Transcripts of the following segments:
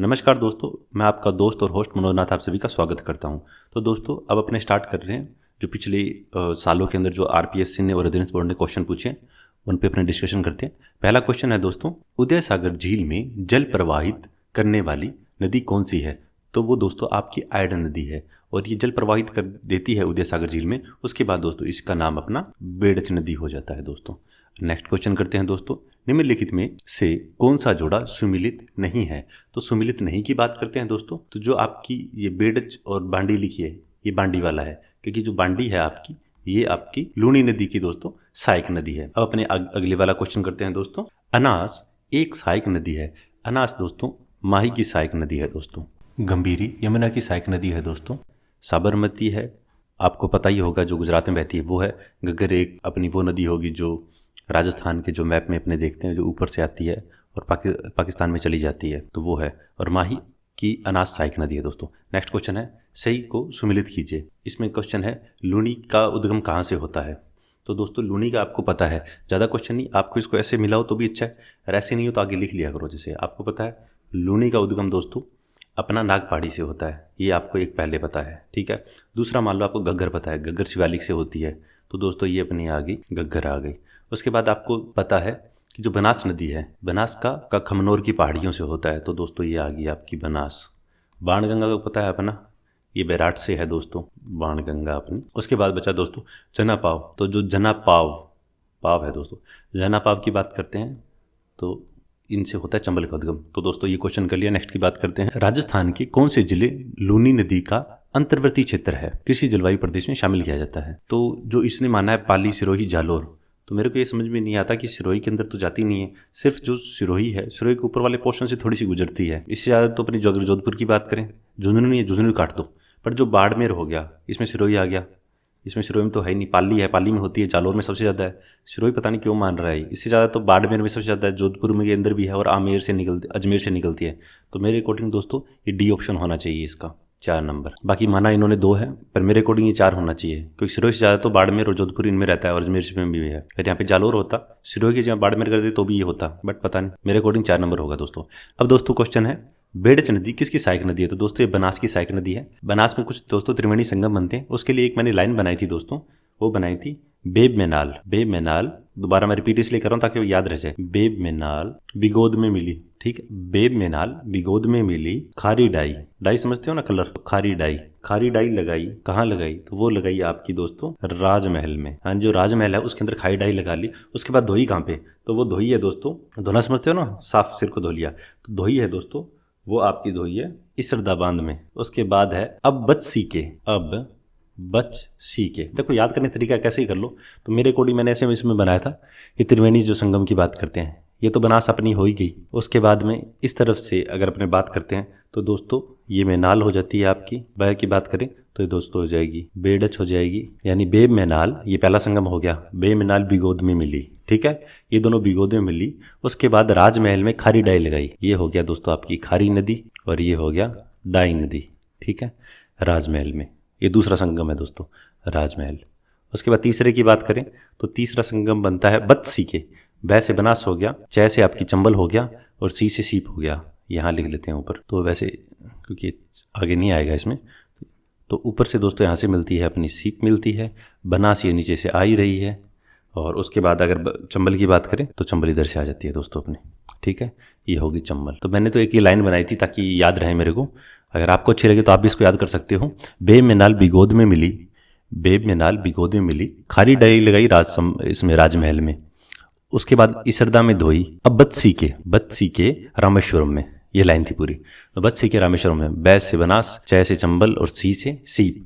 नमस्कार दोस्तों, मैं आपका दोस्त और होस्ट मनोज नाथ आप सभी का स्वागत करता हूं। तो दोस्तों अब अपने स्टार्ट कर रहे हैं जो पिछले सालों के अंदर जो आरपीएससी ने और रेजिडेंस बोर्ड ने क्वेश्चन पूछे हैं उन पे अपने डिस्कशन करते हैं। पहला क्वेश्चन है दोस्तों, उदय सागर झील में जल प्रवाहित करने वाली नदी कौन सी है? तो वो दोस्तों आपकी आयरन नदी है और ये जल प्रवाहित कर देती है उदय सागर झील में। उसके बाद दोस्तों इसका नाम अपना बेड़च नदी हो जाता है दोस्तों। नेक्स्ट क्वेश्चन करते हैं दोस्तों, निम्नलिखित में से कौन सा जोड़ा सुमिलित नहीं है? तो सुमिलित नहीं की बात करते हैं दोस्तों, तो जो आपकी ये बेड़च और बांडी लिखी है ये बांडी वाला है, क्योंकि जो बांडी है आपकी ये आपकी लूनी नदी की दोस्तों सहायक नदी है। अब अपने अगले वाला क्वेश्चन करते हैं दोस्तों, अनास एक सहायक नदी है। अनास दोस्तों माही की सहायक नदी है दोस्तों। गंभीरी यमुना की सहायक नदी है दोस्तों। साबरमती है, आपको पता ही होगा, जो गुजरात में बहती है वो है। गग्गर एक अपनी वो नदी होगी जो राजस्थान के जो मैप में अपने देखते हैं जो ऊपर से आती है और पाकिस्तान में चली जाती है, तो वो है। और माही की अनास सहायक नदी है दोस्तों। नेक्स्ट क्वेश्चन है, सही को सुमिलित कीजिए। इसमें क्वेश्चन है लूनी का उद्गम कहाँ से होता है? तो दोस्तों लूनी का आपको पता है, ज़्यादा क्वेश्चन नहीं, आपको इसको ऐसे मिलाओ तो भी अच्छा है, और ऐसे नहीं हो तो आगे लिख लिया करो। जैसे आपको पता है लूनी का उद्गम दोस्तों अपना नागपाड़ी से होता है, ये आपको एक पहले पता है, ठीक है। दूसरा मान लो आपको गग्गर पता है, गग्गर शिवालिक से होती है, तो दोस्तों ये अपनी आ गई, गग्गर आ गई। उसके बाद आपको पता है कि जो बनास नदी है, बनास का खमनोर की पहाड़ियों से होता है, तो दोस्तों ये आ गई आपकी बनास। बाणगंगा का पता है अपना, ये बैराट से है दोस्तों, बाणगंगा अपनी। उसके बाद बचा दोस्तों जना पाव, तो जो जना पाव है दोस्तों, जना पाव की बात करते हैं तो इनसे होता है चंबल का उद्गम। तो दोस्तों ये क्वेश्चन कर लिया। नेक्स्ट की बात करते हैं, राजस्थान के कौन से जिले लूनी नदी का अंतर्वर्ती क्षेत्र है, कृषि जलवायु प्रदेश में शामिल किया जाता है? तो जो इसने माना है पाली, सिरोही, जालोर, तो मेरे को ये समझ में नहीं आता कि सिरोही के अंदर तो जाती नहीं है, सिर्फ जो सिरोही है सिरोही के ऊपर वाले पोर्शन से थोड़ी सी गुजरती है। इससे ज़्यादा तो अपनी जोधपुर की बात करें, झुंझुनू नहीं है, झुंझुनू काट दो। पर जो बाड़मेर हो गया इसमें सिरोही आ गया, इसमें सिरोही में तो है नहीं। पाली है, पाली में होती है, जालोर में सबसे ज़्यादा है, सिरोही पता नहीं क्यों मान रहा है। इससे ज़्यादा तो बाड़मेर में सबसे ज़्यादा है, जोधपुर में के अंदर भी है, और अजमेर से निकलती है। तो मेरे अकॉर्डिंग दोस्तों ये डी ऑप्शन होना चाहिए इसका, 4 नंबर। बाकी माना इन्होंने 2 है, पर मेरे अकॉर्डिंग ये 4 होना चाहिए, क्योंकि सिरोही से ज़्यादा तो बाड़मेर और जोधपुर इनमें रहता है, और अजमेर में भी है। फिर यहाँ पे जालोर होता, सिरोही की जगह बाड़मेर कर दे तो भी ये होता, बट पता नहीं, मेरे अकॉर्डिंग 4 नंबर होगा दोस्तों। अब दोस्तों क्वेश्चन है, बेड़च नदी किसकी सहायक नदी है? तो दोस्तों ये बनास की सहायक नदी है। बनास में कुछ दोस्तों त्रिवेणी संगम बनते हैं, उसके लिए एक मैंने लाइन बनाई थी दोस्तों, वो बनाई थी बेब में नाल। दोबारा मैं रिपीट इसलिए कर रहा हूँ ताकि वो याद रह जाए। बेब में नाल बिगोद में मिली, ठीक है, बेब में नाल बिगोद में मिली खारी डाई समझते हो ना कलर, खारी डाई लगाई, कहाँ लगाई? तो वो लगाई आपकी दोस्तों राजमहल में। हाँ, जो राजमहल है उसके अंदर खारी डाई लगा ली। उसके बाद धोई कहाँ पे? तो वो धोई है दोस्तों, धोना समझते हो ना, साफ सिर को धो लिया, तो धोई है दोस्तों, वो आपकी धोई है इसरदा बांध में। उसके बाद है अब बच सी के, देखो याद करने तरीका कैसे ही कर लो। तो मेरे अकॉर्डिंग मैंने ऐसे इसमें बनाया था, ये त्रिवेणी जो संगम की बात करते हैं, ये तो बनास अपनी हो ही गई। उसके बाद में इस तरफ से अगर अपने बात करते हैं तो दोस्तों ये मेनाल हो जाती है आपकी। बह की बात करें तो ये दोस्तों हो जाएगी बेड़च हो जाएगी, यानी बेब मेनाल, ये पहला संगम हो गया। बे मेनाल बिगोद में मिली, ठीक है, ये दोनों बिगोद में मिली। उसके बाद राजमहल में खारी डाई लगाई, ये हो गया दोस्तों आपकी खारी नदी, और ये हो गया डाई नदी, ठीक है, राजमहल में। ये दूसरा संगम है दोस्तों राजमहल। उसके बाद तीसरे की बात करें तो तीसरा संगम बनता है बत्सी के। बै से बनास हो गया, च से आपकी चंबल हो गया, और सी से सीप हो गया। यहाँ लिख लेते हैं ऊपर, तो वैसे क्योंकि आगे नहीं आएगा इसमें, तो ऊपर से दोस्तों यहाँ से मिलती है अपनी सीप मिलती है, बनास ये नीचे से आ ही रही है। और उसके बाद अगर चंबल की बात करें तो चंबल इधर से आ जाती है दोस्तों अपने, ठीक है, ये होगी चंबल। तो मैंने तो एक ये लाइन बनाई थी ताकि याद रहे मेरे को, अगर आपको अच्छी लगे तो आप भी इसको याद कर सकते हो। बेब में नाल बिगोद में मिली, खारी डाई लगाई इसमें राजमहल में। उसके बाद इसरदा में धोई, अब बत्सी के रामेश्वरम में, ये लाइन थी पूरी। तो बत्सी के रामेश्वरम में, बै से बनास, च से चंबल, और सी से सीप,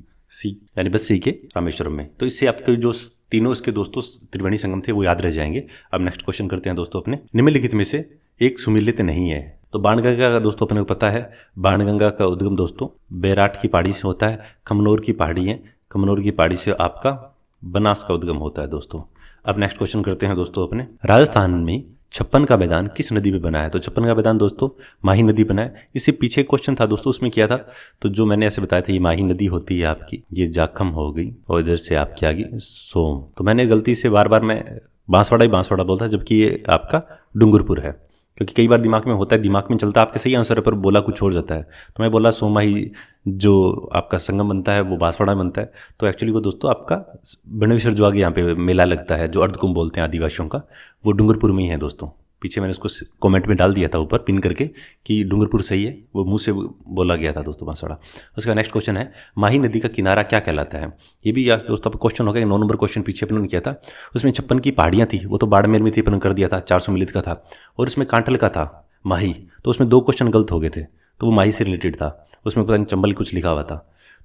यानी बत्सी के रामेश्वरम में। तो इससे आपके जो तीनों इसके दोस्तों त्रिवेणी संगम थे वो याद रह जाएंगे। अब नेक्स्ट क्वेश्चन करते हैं दोस्तों अपने, निम्नलिखित में से एक सुमिलित नहीं है। तो बाणगंगा का दोस्तों अपने को पता है, बाणगंगा का उद्गम दोस्तों बैराट की पहाड़ी से होता है, खमनोर की पहाड़ी है, खमनोर की पहाड़ी से आपका बनास का उद्गम होता है दोस्तों। अब नेक्स्ट क्वेश्चन करते हैं दोस्तों अपने, राजस्थान में 56 का मैदान किस नदी पे बना है? तो 56 का मैदान दोस्तों माही नदी बना है। इससे पीछे क्वेश्चन था दोस्तों, उसमें किया था, तो जो मैंने ऐसे बताया था ये माही नदी होती है आपकी, ये जाखम हो गई, और इधर से आपकी आ गई सोम। तो मैंने गलती से बार बार मैं बांसवाड़ा बोलता, जबकि ये आपका डूंगरपुर है, क्योंकि कई बार दिमाग में होता है, दिमाग में चलता है आपके सही आंसर है पर बोला कुछ और जाता है। तो मैं बोला सोमाही जो आपका संगम बनता है वो बांसवाड़ा में बनता है, तो एक्चुअली वो दोस्तों आपका बेणेश्वर जो आगे यहाँ पे मेला लगता है जो अर्धकुंभ बोलते हैं आदिवासियों का, वो डूंगरपुर में ही है दोस्तों। पीछे मैंने उसको कमेंट में डाल दिया था ऊपर पिन करके कि डूंगरपुर सही है, वो मुंह से बोला गया था दोस्तों बांसवाड़ा। उसका नेक्स्ट क्वेश्चन है माही नदी का किनारा क्या कहलाता है। ये भी यार दोस्तों आपका क्वेश्चन हो गया, 9 नंबर क्वेश्चन पीछे अपन ने किया था, उसमें 56 की पहाड़ियाँ थी, वो तो बाड़मेर में थी, अपन कर दिया था, 400 मिलित का था, और उसमें कांठल का था माही, तो उसमें 2 क्वेश्चन गलत हो गए थे, तो वो माही से रिलेटेड था, उसमें पता नहीं चंबल कुछ लिखा हुआ था।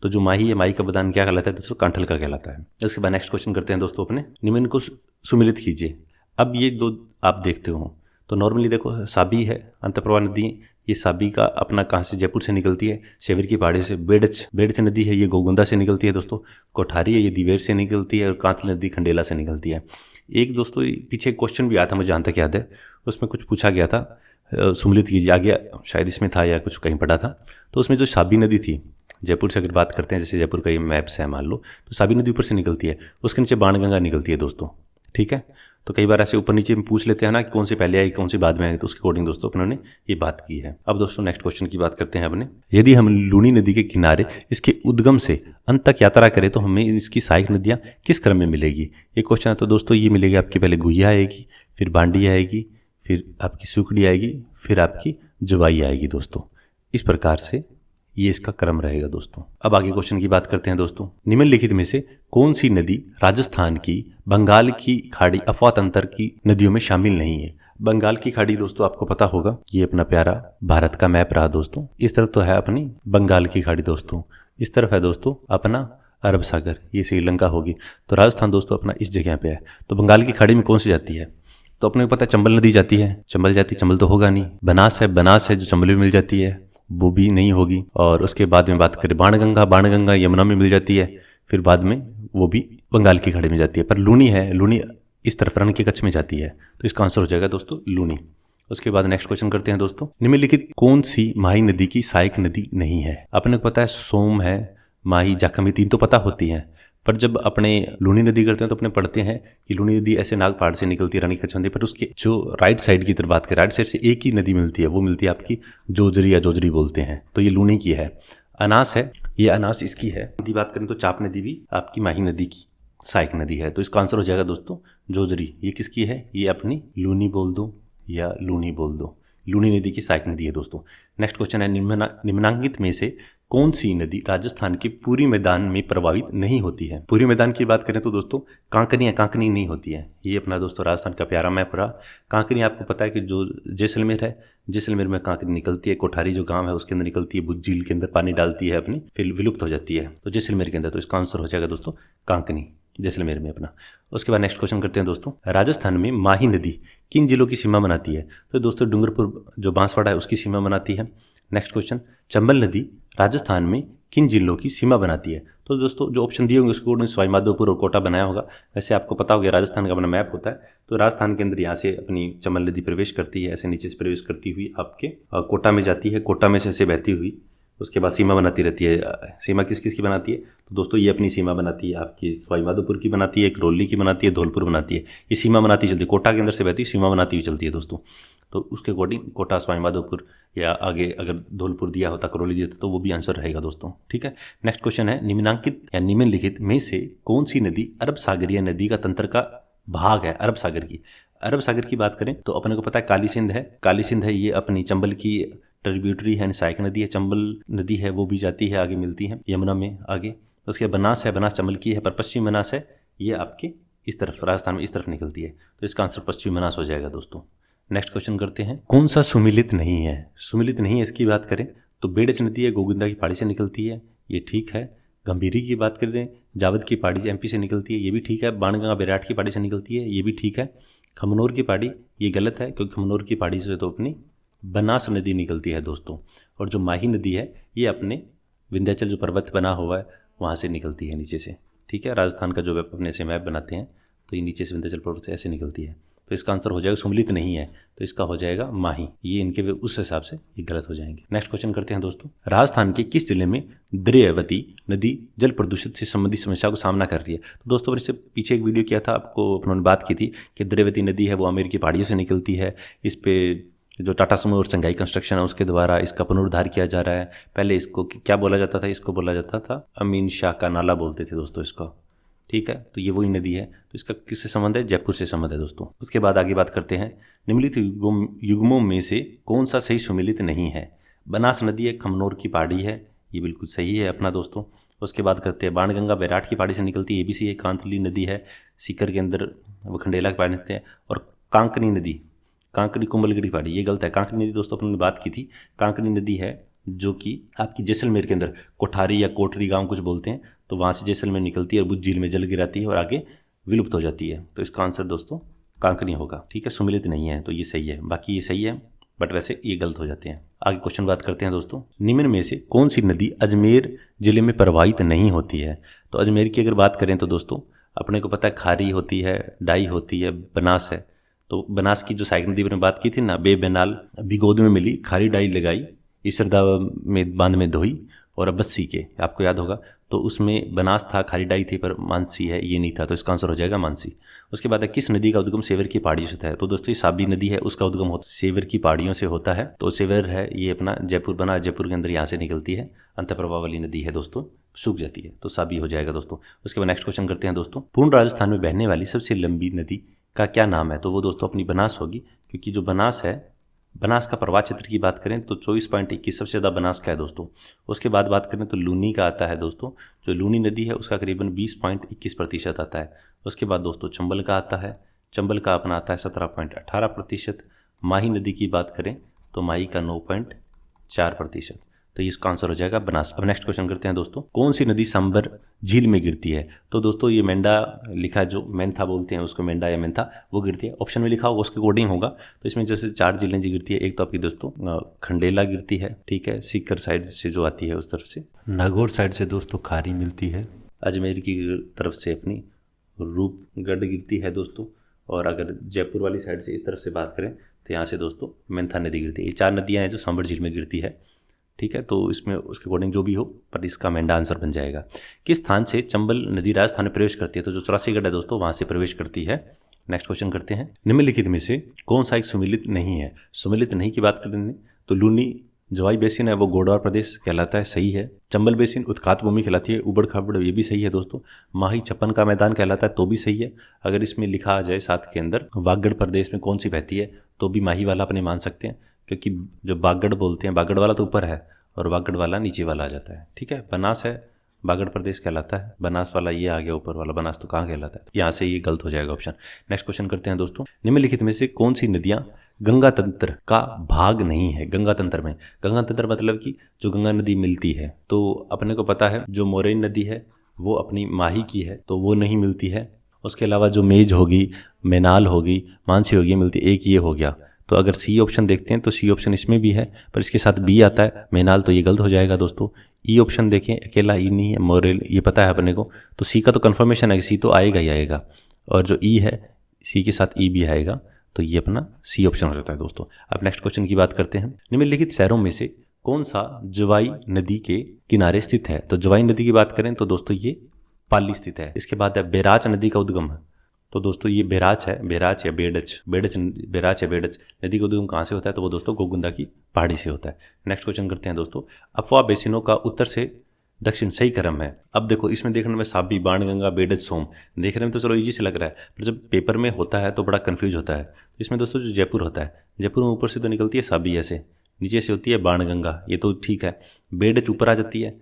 तो जो माही है, माही का बदान क्या कहलाता है दोस्तों, कांठल का कहलाता है। इसके बाद नेक्स्ट क्वेश्चन करते हैं दोस्तों अपने, निम्न को सुमिलित कीजिए। अब ये 2 आप देखते हो तो नॉर्मली देखो साबी है, अंतप्रवाह नदी, ये साबी का अपना कहाँ से, जयपुर से निकलती है, शेवर की पहाड़ी से। बेड़च नदी है, ये गोगुंदा से निकलती है दोस्तों। कोठारी है, ये दिवेर से निकलती है, और कांतल नदी खंडेला से निकलती है। एक दोस्तों पीछे क्वेश्चन भी आया था, मुझे जहाँ तक याद है, उसमें कुछ पूछा गया था, सुमिलित कीजिए, आगे शायद इसमें था या कुछ कहीं पढ़ा था। तो उसमें जो साबी नदी थी, जयपुर से अगर बात करते हैं, जैसे जयपुर का ये मैप्स है मान लो, तो साबी नदी ऊपर से निकलती है, उसके नीचे बाणगंगा निकलती है दोस्तों, ठीक है। तो कई बार ऐसे ऊपर नीचे में पूछ लेते हैं ना कि कौन सी पहले आई कौन सी बाद में आई, तो उसके अकॉर्डिंग दोस्तों अपनों ने ये बात की है। अब दोस्तों नेक्स्ट क्वेश्चन की बात करते हैं अपने, यदि हम लूनी नदी के किनारे इसके उद्गम से अंत तक यात्रा करें तो हमें इसकी सहायक नदियाँ किस क्रम में मिलेगी। ये क्वेश्चन है तो दोस्तों ये मिलेगी आपकी, पहले गुहिया आएगी, फिर बांडी आएगी, फिर आपकी सुकड़ी आएगी, फिर आपकी जुवाई आएगी दोस्तों। इस प्रकार से ये इसका क्रम रहेगा दोस्तों। अब आगे क्वेश्चन की बात करते हैं दोस्तों, निम्नलिखित में से कौन सी नदी राजस्थान की बंगाल की खाड़ी अफवाह अंतर की नदियों में शामिल नहीं है। बंगाल की खाड़ी दोस्तों आपको पता होगा, ये अपना प्यारा भारत का मैप रहा दोस्तों। इस तरफ तो है अपनी बंगाल की खाड़ी दोस्तों, इस तरफ है दोस्तों अपना अरब सागर, ये श्रीलंका होगी। तो राजस्थान दोस्तों अपना इस जगह पे है। तो बंगाल की खाड़ी में कौन सी जाती है, तो अपने को पता है चंबल नदी जाती है, चंबल तो होगा नहीं। बनास है जो चंबल में मिल जाती है, वो भी नहीं होगी। और उसके बाद में बात करें बाणगंगा यमुना में मिल जाती है, फिर बाद में वो भी बंगाल की खाड़ी में जाती है। पर लूनी है, लूनी इस तरफ रण के कच्छ में जाती है, तो इसका आंसर हो जाएगा दोस्तों लूनी। उसके बाद नेक्स्ट क्वेश्चन करते हैं दोस्तों, निम्नलिखित कौन सी माही नदी की सहायक नदी नहीं है। अपने को पता है सोम है, माही, जाखम, ये 3 तो पता होती हैं, पर जब अपने लूनी नदी करते हैं तो अपने पढ़ते हैं कि लूनी नदी ऐसे नाग पहाड़ से निकलती है, रानी कच्छ नदी, पर उसके जो राइट साइड की तरफ बात करें, राइट साइड से एक ही नदी मिलती है, वो मिलती है आपकी जोजरी या जोजरी बोलते हैं, तो ये लूनी की है। अनास है, ये अनास इसकी है। नदी बात करें तो चाप नदी भी आपकी माही नदी की सहायक नदी है, तो इसका आंसर हो जाएगा दोस्तों जोजरी। ये किसकी है, ये अपनी लूनी बोल दो या लूनी बोल दो, लूनी नदी की सहायक नदी है दोस्तों। नेक्स्ट क्वेश्चन है, निम्नांकित में से कौन सी नदी राजस्थान के पूरी मैदान में प्रभावित नहीं होती है। पूरी मैदान की बात करें तो दोस्तों कांकनी नहीं होती है। ये अपना दोस्तों राजस्थान का प्यारा मैप रहा। कांकनी आपको पता है कि जो जैसलमेर है, जैसलमेर में कांकनी निकलती है, कोठारी जो गांव है उसके अंदर निकलती है, भुज झील के अंदर पानी डालती है अपनी, फिर विलुप्त हो जाती है, तो जैसलमेर के अंदर। तो इसका आंसर हो जाएगा दोस्तों कांकनी, जैसलमेर में अपना। उसके बाद नेक्स्ट क्वेश्चन करते हैं दोस्तों, राजस्थान में माही नदी किन जिलों की सीमा बनाती है। तो दोस्तों डूंगरपुर जो बांसवाड़ा है उसकी सीमा बनाती है। नेक्स्ट क्वेश्चन, चंबल नदी राजस्थान में किन जिलों की सीमा बनाती है। तो दोस्तों जो ऑप्शन दिए होंगे उसको सवाईमाधोपुर और कोटा बनाया होगा। वैसे आपको पता होगा राजस्थान का अपना मैप होता है, तो राजस्थान के अंदर यहाँ से अपनी चंबल नदी प्रवेश करती है, ऐसे नीचे से प्रवेश करती हुई आपके कोटा में जाती है, कोटा में से ऐसे बहती हुई उसके बाद सीमा बनाती रहती है। सीमा किस किस की बनाती है, तो दोस्तों ये अपनी सीमा बनाती है आपकी सवाईमाधोपुर की बनाती है, करौली की बनाती है, धौलपुर बनाती है। ये सीमा बनाती चलती है, कोटा के अंदर से बहती सीमा बनाती हुई चलती है दोस्तों। तो उसके अकॉर्डिंग कोटा, सवाईमाधोपुर या आगे अगर धौलपुर दिया होता, करौली दिया होता, तो वो भी आंसर रहेगा दोस्तों, ठीक है। नेक्स्ट क्वेश्चन है, निम्नांकित या निम्नलिखित में से कौन सी नदी अरब सागरीय नदी का तंत्र का भाग है। अरब सागर की बात करें तो अपने को पता है काली सिंध है, ये अपनी चंबल की ट्रिब्यूटरी है, सहायक नदी है। चंबल नदी है वो भी जाती है, आगे मिलती है यमुना में आगे। उसके बनास है, बनास चंबल की है, पर पश्चिम बनास है, ये आपके इस तरफ राजस्थान में इस तरफ निकलती है, तो इसका आंसर पश्चिम बनास हो जाएगा दोस्तों। नेक्स्ट क्वेश्चन करते हैं, कौन सा सुमिलित नहीं है, इसकी बात करें तो बेड़च नदी है, गोविंदा की पहाड़ी से निकलती है, ये ठीक है। गंभीरी की बात करें, जावद की पहाड़ी एमपी से निकलती है, ये भी ठीक है। बाणगंगा बैराट की पहाड़ी से निकलती है, ये भी ठीक है। खमनोर की पहाड़ी ये गलत है, क्योंकि खमनोर की पहाड़ी से तो अपनी बनास नदी निकलती है दोस्तों। और जो माही नदी है ये अपने विंध्याचल जो पर्वत बना हुआ है वहाँ से निकलती है नीचे से, ठीक है। राजस्थान का जो अपने ऐसे मैप बनाते हैं तो ये नीचे से विंध्याचल पर्वत से ऐसे निकलती है, तो इसका आंसर हो जाएगा सुमिलित नहीं है, तो इसका हो जाएगा माही। ये इनके उस हिसाब से ये गलत हो जाएंगे। नेक्स्ट क्वेश्चन करते हैं दोस्तों, राजस्थान के किस जिले में द्रव्यवती नदी जल प्रदूषित से संबंधित समस्या को सामना कर रही है। तो दोस्तों इससे पीछे एक वीडियो किया था, आपको उन्होंने बात की थी कि द्रव्यवती नदी है वो अमेरिकी पहाड़ियों से निकलती है, इस पे जो टाटा सुमो और संघाई कंस्ट्रक्शन है उसके द्वारा इसका पुनरुद्धार किया जा रहा है। पहले इसको क्या बोला जाता था, इसको बोला जाता था अमीन शाह का नाला बोलते थे दोस्तों इसको, ठीक है। तो ये वही नदी है। तो इसका किससे संबंध है, जयपुर से संबंध है दोस्तों। उसके बाद आगे बात करते हैं, निम्नलिखित युग्मों में से कौन सा सही सुमेलित नहीं है। बनास नदी है, खमनोर की पहाड़ी है, ये बिल्कुल सही है अपना दोस्तों। उसके बाद करते हैं, बाणगंगा बैराट की पहाड़ी से निकलती है, ये भी सही है। कांतली नदी है, सीकर के अंदर वो खंडेला की पहाड़ी निकलते हैं। और कांकनी नदी, कांकनी कुंभलगढ़ की पहाड़ी, ये गलत है। कांकनी नदी दोस्तों अपने बात की थी, कांकनी नदी है जो कि आपकी जैसलमेर के अंदर कोठारी या कोटरी गांव कुछ बोलते हैं, तो वहाँ से जैसलमेर निकलती है और बुद्ध झील में जल गिराती है और आगे विलुप्त हो जाती है। तो इसका आंसर दोस्तों कांकनी होगा, ठीक है। सुमिलित नहीं है तो ये सही है, बाकी ये सही है बट वैसे ये गलत हो जाते हैं। आगे क्वेश्चन बात करते हैं दोस्तों, निम्न में से कौन सी नदी अजमेर जिले में प्रवाहित नहीं होती है। तो अजमेर की अगर बात करें तो दोस्तों अपने को पता है खारी होती है, डाई होती है, बनास है। तो बनास की जो सहायक नदी मैंने बात की थी ना, बेबेनाल बिगोद में मिली, खारी डाई लगाई, इसरदा में बांध में धोई और अब बस्सी के, आपको याद होगा। तो उसमें बनास था, खारी डाई थी, पर मानसी है ये नहीं था, तो इसका आंसर हो जाएगा मानसी। उसके बाद है, किस नदी का उद्गम सेवर की पहाड़ियों से है। तो दोस्तों ये साबी नदी है, उसका उद्गम सेवर की पहाड़ियों से होता है। तो सेवर है ये अपना जयपुर बना, जयपुर के अंदर यहाँ से निकलती है, अंतःप्रवाह वाली नदी है दोस्तों, सूख जाती है, तो साबी हो जाएगा दोस्तों। उसके बाद नेक्स्ट क्वेश्चन करते हैं दोस्तों, पूर्ण राजस्थान में बहने वाली सबसे लंबी नदी का क्या नाम है। तो वो दोस्तों अपनी बनास होगी, क्योंकि जो बनास है, बनास का प्रवाह क्षेत्र की बात करें तो 24.21 सबसे ज़्यादा बनास का है दोस्तों। उसके बाद बात करें तो लूनी का आता है दोस्तों, जो लूनी नदी है उसका करीबन 20.21% आता है। उसके बाद दोस्तों चंबल का आता है, चंबल का अपना आता है 17.18%। माही नदी की बात करें तो माही का 9.4%। तो इसका आंसर हो जाएगा बनास। अब नेक्स्ट क्वेश्चन करते हैं दोस्तों, कौन सी नदी सांबर झील में गिरती है। तो दोस्तों ये मेंढा लिखा, जो मेंथा बोलते हैं उसको, मेंढा या मेंथा, वो गिरती है। ऑप्शन में लिखा होगा उसके अकॉर्डिंग होगा। तो इसमें जैसे 4 झीलें जी गिरती है। एक तो आपकी दोस्तों खंडेला गिरती है, ठीक है, सीकर साइड से जो आती है उस तरफ से, नागौर साइड से दोस्तों खारी मिलती है, अजमेर की तरफ से अपनी रूपगढ़ गिरती है दोस्तों, और अगर जयपुर वाली साइड से इस तरफ से बात करें तो यहाँ से दोस्तों मेंथा नदी गिरती है। ये 4 नदियाँ हैं जो सांबर झील में गिरती है, ठीक है। तो इसमें उसके अकॉर्डिंग जो भी हो, पर इसका मेंढा आंसर बन जाएगा। किस स्थान से चंबल नदी राजस्थान में प्रवेश करती है। तो जो 84 गढ़ है दोस्तों वहाँ से प्रवेश करती है। नेक्स्ट क्वेश्चन करते हैं, निम्नलिखित में से कौन सा एक सुमिलित नहीं है। सुमिलित नहीं की बात करें तो लूनी जवाई बेसिन है, वो गोडवार प्रदेश कहलाता है, सही है। चंबल बेसिन उत्खात भूमि कहलाती है, उबड़ खाबड़, ये भी सही है दोस्तों। माही छप्पन का मैदान कहलाता है, तो भी सही है। अगर इसमें लिखा आ जाए साथ के अंदर वागड़ प्रदेश में कौन सी बहती है, तो भी माही वाला अपने मान सकते हैं, क्योंकि जो बागड़ बोलते हैं, बागड़ वाला तो ऊपर है और वागड़ वाला नीचे वाला आ जाता है, ठीक है। बनास है, बागड़ प्रदेश कहलाता है, बनास वाला ये आ गया ऊपर वाला, बनास तो कहाँ कहलाता है, यहाँ से ये गलत हो जाएगा ऑप्शन। नेक्स्ट क्वेश्चन करते हैं दोस्तों, निम्नलिखित में से कौन सी नदियाँ गंगा तंत्र का भाग नहीं है। गंगा तंत्र में, गंगा तंत्र मतलब कि जो गंगा नदी मिलती है, तो अपने को पता है जो मोरेन नदी है वो अपनी माही की है, तो वो नहीं मिलती है। उसके अलावा जो मेज होगी, मेनाल होगी, मानसी होगी, मिलती, एक ये हो गया। तो अगर सी ऑप्शन देखते हैं तो सी ऑप्शन इसमें भी है, पर इसके साथ बी आता है मेनाल, तो ये गलत हो जाएगा दोस्तों। ई ऑप्शन देखें, अकेला ई नहीं है, मोरेल, ये पता है अपने को, तो सी का तो कन्फर्मेशन है कि सी तो आएगा ही आएगा, और जो ई है सी के साथ ई भी आएगा, तो ये अपना सी ऑप्शन हो जाता है दोस्तों। अब नेक्स्ट क्वेश्चन की बात करते हैं, निम्नलिखित शहरों में से कौन सा जवाई नदी के किनारे स्थित है। तो जवाई नदी की बात करें तो दोस्तों ये पाली स्थित है। इसके बाद है बैराच नदी का उद्गम है, तो दोस्तों ये बैराच है, बैराच या बेड़च, बैराच या बेड़च नदी का उद्गम कहाँ से होता है, तो वो दोस्तों गोगुंदा की पहाड़ी से होता है। नेक्स्ट क्वेश्चन करते हैं दोस्तों, अफवाह बेसिनों का उत्तर से दक्षिण सही क्रम है। अब देखो इसमें देखने में साबी, बाणगंगा, बेड़च, सोम देखने में तो चलो इजी से लग रहा है, पर जब पेपर में होता है तो बड़ा कंफ्यूज होता है। इसमें दोस्तों जो जयपुर होता है, जयपुर में ऊपर से तो निकलती है साबी, ऐसे नीचे से होती है बाणगंगा, ये तो ठीक है। बेड़च ऊपर आ जाती है।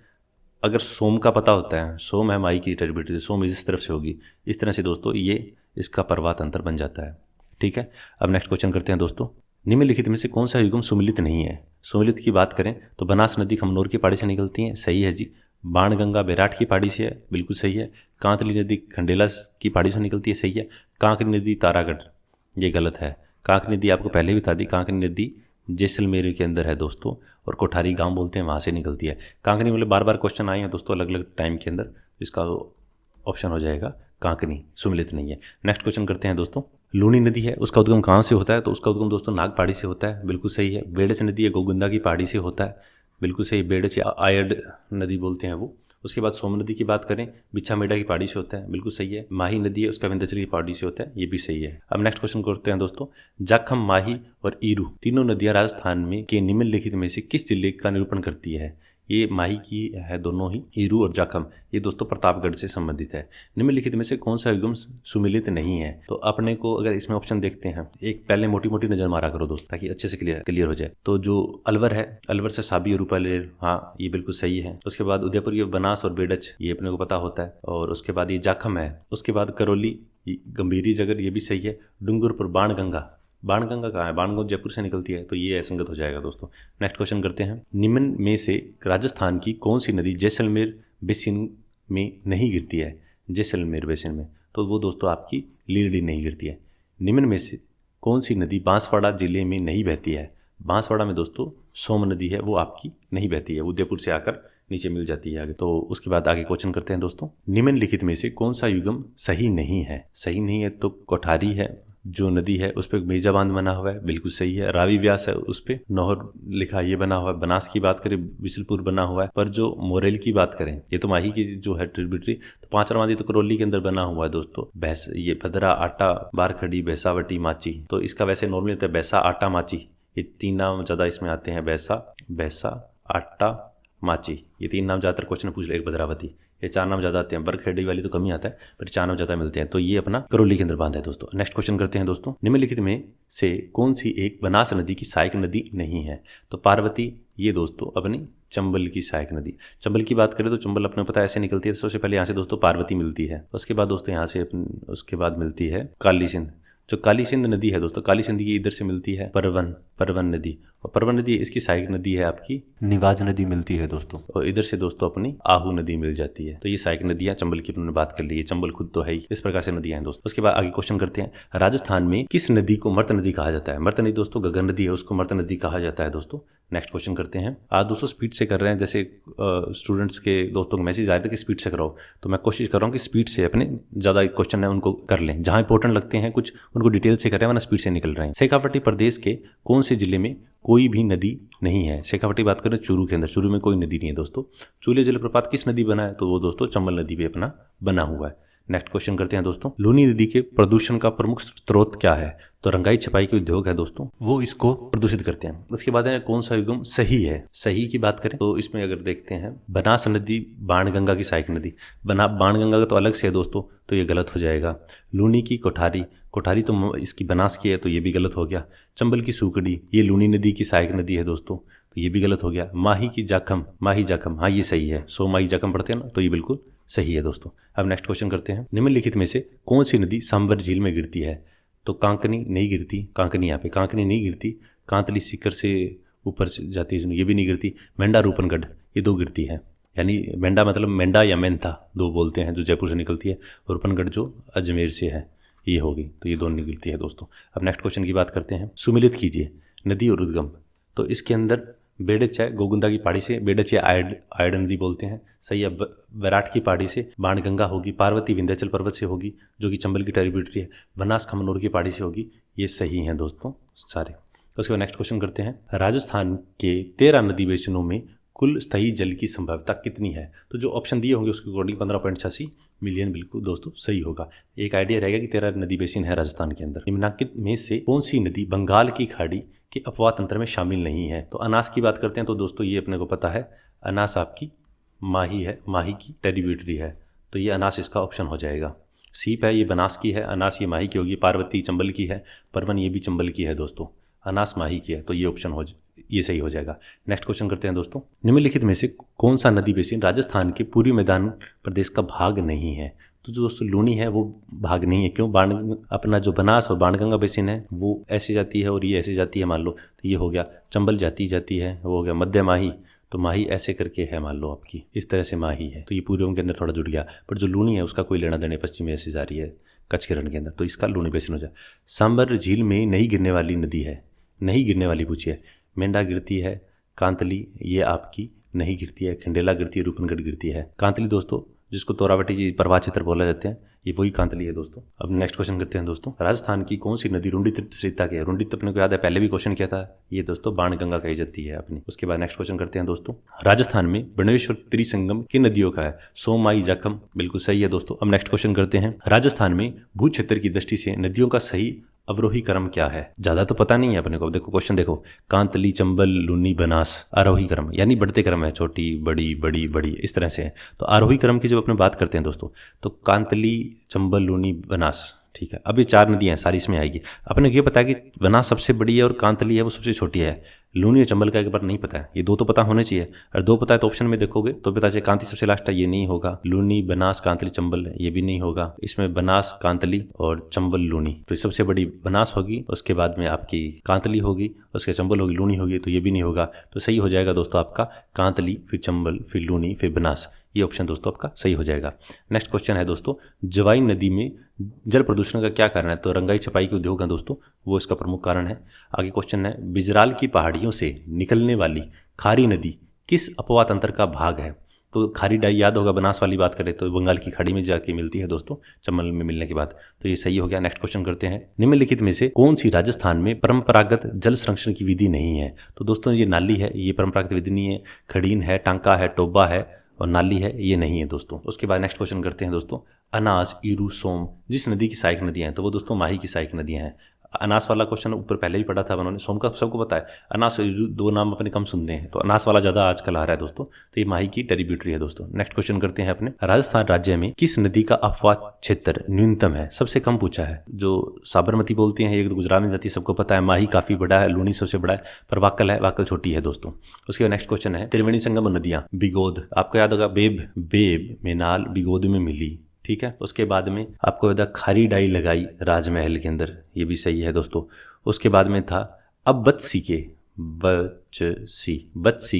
अगर सोम का पता होता है, सोम है माई की टेरिबिलिटी, सोम इस तरफ से होगी, इस तरह से दोस्तों ये इसका प्रवाह तंत्र बन जाता है, ठीक है। अब नेक्स्ट क्वेश्चन करते हैं दोस्तों, निम्नलिखित में से कौन सा युग्म सुमिलित नहीं है। सुमिलित की बात करें तो बनास नदी खमनोर की पहाड़ी से निकलती है, सही है जी। बाणगंगा बैराट की पहाड़ी से है, बिल्कुल सही है। कांतली नदी खंडेला की पहाड़ी से निकलती है, सही है। कांकरी नदी तारागढ़, ये गलत है। कांकरी नदी आपको पहले भी बता दी, कांकरी नदी जैसलमेर के अंदर है दोस्तों, और कोठारी गांव बोलते हैं, वहाँ से निकलती है। कांकरी मतलब बार बार क्वेश्चन आए हैं दोस्तों अलग अलग टाइम के अंदर, इसका ऑप्शन हो जाएगा कांकनी, सुमिलित नहीं है। नेक्स्ट क्वेश्चन करते हैं दोस्तों, लूनी नदी है उसका उद्गम कहाँ से होता है, तो उसका उद्गम दोस्तों नाग पहाड़ी से होता है, बिल्कुल सही है। बेड़च नदी है गोगुंदा की पहाड़ी से होता है, बिल्कुल सही, बेड़च या आयड नदी बोलते हैं वो। उसके बाद सोम नदी की बात करें, बिच्छा मेड़ा की पहाड़ी से होता है, बिल्कुल सही है। माही नदी है, उसका विंध्याचल की पहाड़ी से होता है, ये भी सही है। अब नेक्स्ट क्वेश्चन करते हैं दोस्तों, जाखम, माही और ईरू तीनों नदियां राजस्थान में के निम्नलिखित में से किस जिले का निरूपण करती है? ये माही की है दोनों ही, ईरू और जाखम, ये दोस्तों प्रतापगढ़ से संबंधित है। निम्नलिखित में से कौन सा युग्म सुमिलित नहीं है? तो अपने को अगर इसमें ऑप्शन देखते हैं, एक पहले मोटी मोटी नजर मारा करो दोस्त, ताकि अच्छे से क्लियर हो जाए। तो जो अलवर है, अलवर से साबी और रूपालेर, हाँ ये बिल्कुल सही है। उसके बाद उदयपुर ये बनास और बेड़च, ये अपने को पता होता है। और उसके बाद ये जाखम है। उसके बाद करौली, गंभीरी जगह, ये भी सही है। डूंगरपुर, बाणगंगा, बाणगंगा कहाँ है? बाणगंगा जयपुर से निकलती है, तो ये असंगत हो जाएगा दोस्तों। नेक्स्ट क्वेश्चन करते हैं, निम्न में से राजस्थान की कौन सी नदी जैसलमेर बेसिन में नहीं गिरती है? जैसलमेर बेसिन में, तो वो दोस्तों आपकी लीलड़ी नहीं गिरती है। निम्न में से कौन सी नदी बांसवाड़ा जिले में नहीं बहती है? बांसवाड़ा में दोस्तों सोम नदी है, वो आपकी नहीं बहती है, उदयपुर से आकर नीचे मिल जाती है आगे। तो उसके बाद आगे क्वेश्चन करते हैं दोस्तों, निम्नलिखित में से कौन सा युग्म सही नहीं है? सही नहीं है तो कोठारी है, जो नदी है उस पर मेजा बांध बना हुआ है, बिल्कुल सही है। रावी व्यास है, उस पर नौहर लिखा ये बना हुआ है। बनास की बात करें, बिशलपुर बना हुआ है। पर जो मोरेल की बात करें, ये तो माही की जो है ट्रिब्यूटरी, तो पांचरवादी तो करौली के अंदर बना हुआ है दोस्तों। भैंस, ये भद्रा, आटा, बारखड़ी, भैंसावटी, माची, तो इसका वैसे नॉर्मली होता है भैंसा, आटा, माची, ये तीन नाम ज्यादा इसमें आते हैं। भैंसा, आटा, माची, ये तीन नाम ज्यादातर क्वेश्चन पूछ ले। एक भद्रावती, ये चार नाम ज्यादा आते हैं। बरखेड़ी वाली तो कम ही आता है, पर चार नाम ज्यादा मिलते हैं। तो ये अपना करौली के अंदर बांध है दोस्तों। नेक्स्ट क्वेश्चन करते हैं दोस्तों, निम्नलिखित में से कौन सी एक बनास नदी की सहायक नदी नहीं है? तो पार्वती, ये दोस्तों अपनी चंबल की सहायक नदी। चंबल की बात करें तो चंबल अपने पता ऐसे निकलती है, सबसे पहले यहाँ से दोस्तों पार्वती मिलती है। उसके बाद दोस्तों यहाँ से उसके बाद मिलती है काली सिंध। जो काली सिंध नदी है दोस्तों, काली सिंध की इधर से मिलती है परवन नदी, और परवन नदी इसकी सहायक नदी है आपकी निवाज नदी मिलती है दोस्तों। और इधर से दोस्तों अपनी आहू नदी मिल जाती है। तो ये सहायक नदियां चंबल की हमने बात कर ली है, चंबल खुद तो है ही। इस प्रकार से नदियां हैं दोस्तों। उसके बाद आगे क्वेश्चन करते हैं, राजस्थान में किस नदी को मर्त नदी कहा जाता है? मर्त नदी दोस्तों गगन नदी है, उसको मर्त नदी कहा जाता है दोस्तों। नेक्स्ट क्वेश्चन करते हैं, आज दोस्तों स्पीड से कर रहे हैं, जैसे स्टूडेंट्स के दोस्तों को मैसेज आए थे कि स्पीड से कराओ, तो मैं कोशिश कर रहा हूँ कि स्पीड से अपने ज़्यादा क्वेश्चन है उनको कर लें, जहाँ इंपॉर्टेंट लगते हैं कुछ उनको डिटेल से कर रहे हैं, वरना स्पीड से निकल रहे हैं। शेखावटी प्रदेश के कौन से जिले में कोई भी नदी नहीं है? शेखावटी बात करें चूरू के अंदर, चूरू में कोई नदी नहीं है दोस्तों। चूले जलप्रपात किस नदी बना है? तो वो दोस्तों चंबल नदी पे अपना बना हुआ है। नेक्स्ट क्वेश्चन करते हैं दोस्तों, लूनी नदी के प्रदूषण का प्रमुख स्रोत क्या है? तो रंगाई छपाई के उद्योग है दोस्तों, वो इसको प्रदूषित करते हैं। उसके बाद है कौन सा युग्म सही है? सही की बात करें तो इसमें अगर देखते हैं, बनास नदी बाणगंगा की सहायक नदी, बाणगंगा तो अलग से है दोस्तों, तो ये गलत हो जाएगा। लूनी की कोठारी, कोठारी तो इसकी बनास की है, तो ये भी गलत हो गया। चंबल की सूकड़ी, ये लूनी नदी की सहायक नदी है दोस्तों, तो ये भी गलत हो गया। माही की जाखम, माही जाखम, हाँ ये सही है। सो माही जाखम पढ़ते हैं ना, तो ये बिल्कुल सही है दोस्तों। अब नेक्स्ट क्वेश्चन करते हैं, निम्नलिखित में से कौन सी नदी सांबर झील में गिरती है? तो कांकनी नहीं गिरती, कांकनी यहाँ पे कांकनी नहीं गिरती। कांतली सीकर से ऊपर से जाती है, ये भी नहीं गिरती। मेंढा रूपनगढ़, ये दो गिरती है, यानी मेंढा मतलब मेंढा या मेंथा दो बोलते हैं, जो जयपुर से निकलती है। रूपनगढ़ जो अजमेर से है, ये होगी, तो ये दोनों निकलती है दोस्तों। अब नेक्स्ट क्वेश्चन की बात करते हैं, सुमिलित कीजिए नदी और उद्गम। तो इसके अंदर बेड़च है गोगुंदा की पहाड़ी से, बेड़च या आयड नदी बोलते हैं, सही है। बराट की पहाड़ी से बाणगंगा होगी। पार्वती विंध्याचल पर्वत से होगी, जो कि चंबल की ट्रिब्यूटरी है। बनास खमनोर की पहाड़ी से होगी। ये सही हैं दोस्तों सारे। उसके बाद नेक्स्ट क्वेश्चन करते हैं, राजस्थान के 13 नदी बेसिनों में कुल स्थायी जल की संभाव्यता कितनी है? तो जो ऑप्शन दिए होंगे उसके अकॉर्डिंग 15.86 मिलियन बिल्कुल दोस्तों सही होगा। एक आइडिया रहेगा कि 13 नदी बेसिन है राजस्थान के अंदर। निम्नलिखित में से कौन सी नदी बंगाल की खाड़ी के अपवाह तंत्र में शामिल नहीं है? तो अनास की बात करते हैं तो दोस्तों ये अपने को पता है, अनास आपकी माही है, माही की ट्रिब्यूटरी है, तो ये अनास इसका ऑप्शन हो जाएगा। सीप है, ये बनास की है। अनास ये माही की होगी। पार्वती चंबल की है। परवन ये भी चंबल की है दोस्तों। अनास माही की है, तो ये ऑप्शन ये सही हो जाएगा। नेक्स्ट क्वेश्चन करते हैं दोस्तों, निम्नलिखित में से कौन सा नदी बेसिन राजस्थान के पूर्वी मैदान प्रदेश का भाग नहीं है? तो जो दोस्तों लूनी है वो भाग नहीं है। क्यों? अपना जो बनास और बाणगंगा बेसिन है वो ऐसे जाती है और ये ऐसे जाती है, मान लो, तो ये हो गया। चंबल जाती है, वो हो गया मध्य माही, तो माही ऐसे करके है, मान लो आपकी इस तरह से माही है, तो ये पूर्व के अंदर थोड़ा जुड़ गया। पर जो लूनी है उसका कोई लेना देना, पश्चिमी ऐसे जा रही है कच्छ के रण के अंदर, तो इसका लूनी बेसिन हो जाए। सांबर झील में नहीं गिरने वाली नदी है, नहीं गिरने वाली पूछिए। मेंढा गिरती है, कांतली ये आपकी नहीं गिरती है, खंडेला गिरती है, रूपनगढ़ गिरती है। कांतली दोस्तों जिसको तोरावटी जी प्रवाह क्षेत्र बोला जाते हैं, ये वही कांतली है दोस्तों। अब नेक्स्ट क्वेश्चन करते हैं दोस्तों, राजस्थान की कौन सी नदी रुंडी तीर्थ सरिता के है? रुंडी तो अपने को याद है, पहले भी क्वेश्चन किया था, ये दोस्तों बाणगंगा कही जाती है अपनी। उसके बाद नेक्स्ट क्वेश्चन करते हैं दोस्तों, राजस्थान में बनेश्वर त्रिसंगम किन नदियों का है? सोमाई, जखम, बिल्कुल सही है दोस्तों। अब नेक्स्ट क्वेश्चन करते हैं, राजस्थान में भू क्षेत्र की दृष्टि से नदियों का सही अवरोही क्रम क्या है? ज्यादा तो पता नहीं है अपने को। देखो क्वेश्चन देखो, कांतली, चंबल, लूनी, बनास, आरोही क्रम, यानी बढ़ते क्रम है, छोटी बड़ी बड़ी बड़ी इस तरह से है। तो आरोही क्रम की जब अपने बात करते हैं दोस्तों, तो कांतली, चंबल, लूनी, बनास, ठीक है। अब ये 4 नदियां हैं, सारी इसमें आएगी। अपने को ये पता है कि बनास सबसे बड़ी है और कांतली है वो सबसे छोटी है। लूनी और चंबल का एक बार नहीं पता है, ये 2 तो पता होने चाहिए। और 2 पता है तो ऑप्शन में देखोगे तो पता चले कांति सबसे लास्ट है, ये नहीं होगा। लूनी, बनास, कांतली, चंबल है, ये भी नहीं होगा। इसमें बनास, कांतली और चंबल, लूनी, तो सबसे बड़ी बनास होगी, उसके बाद में आपकी कांतली होगी, उसके चंबल होगी, लूनी होगी, तो ये भी नहीं होगा। तो सही हो जाएगा दोस्तों आपका कांतली, फिर चंबल, फिर लूनी, फिर बनास। ये ऑप्शन दोस्तों आपका सही हो जाएगा। नेक्स्ट क्वेश्चन है दोस्तों, जवाई नदी में जल प्रदूषण का क्या कारण है? तो रंगाई छपाई के उद्योग है दोस्तों, वो इसका प्रमुख कारण है। आगे क्वेश्चन है, बिजराल की पहाड़ियों से निकलने वाली खारी नदी किस अपवाह तंत्र का भाग है? तो खारी डाई याद होगा, बनास वाली बात करें तो बंगाल की खाड़ी में जाके मिलती है दोस्तों, चंबल में मिलने के बाद, तो ये सही हो गया। नेक्स्ट क्वेश्चन करते हैं, निम्नलिखित में से कौन सी राजस्थान में परंपरागत जल संरक्षण की विधि नहीं है? तो दोस्तों ये नाली है, ये परंपरागत विधि नहीं है। खड़ीन है, टांका है, टोबा है और नाली है, ये नहीं है दोस्तों। उसके बाद नेक्स्ट क्वेश्चन करते हैं दोस्तों, अनास, ईरू, सोम जिस नदी की सहायक नदियां हैं, तो वो दोस्तों माही की सहायक नदियां हैं। अनास वाला क्वेश्चन ऊपर पहले भी पढ़ा था उन्होंने, सोम का सबको पता है। अनास और ईरू 2 नाम अपने कम सुनते हैं, तो अनास वाला ज्यादा आजकल आ रहा है दोस्तों, तो ये माही की ट्रिब्यूटरी है दोस्तों। नेक्स्ट क्वेश्चन करते हैं अपने, राजस्थान राज्य में किस नदी का अपवाह क्षेत्र न्यूनतम है? सबसे कम पूछा है। जो साबरमती बोलती है, एक गुजरात में जाती है, सबको पता है। माही काफी बड़ा है, लूनी सबसे बड़ा है, पर वाकल है, वाकल छोटी है दोस्तों। उसके बाद नेक्स्ट क्वेश्चन है, त्रिवेणी संगम नदियां, बिगोद, आपको याद होगा, बेब मेनाल बिगोद में मिली, ठीक है। उसके बाद में आपको याद, खारी डाई लगाई राजमहल के अंदर, ये भी सही है दोस्तों। उसके बाद में था अब बत्सी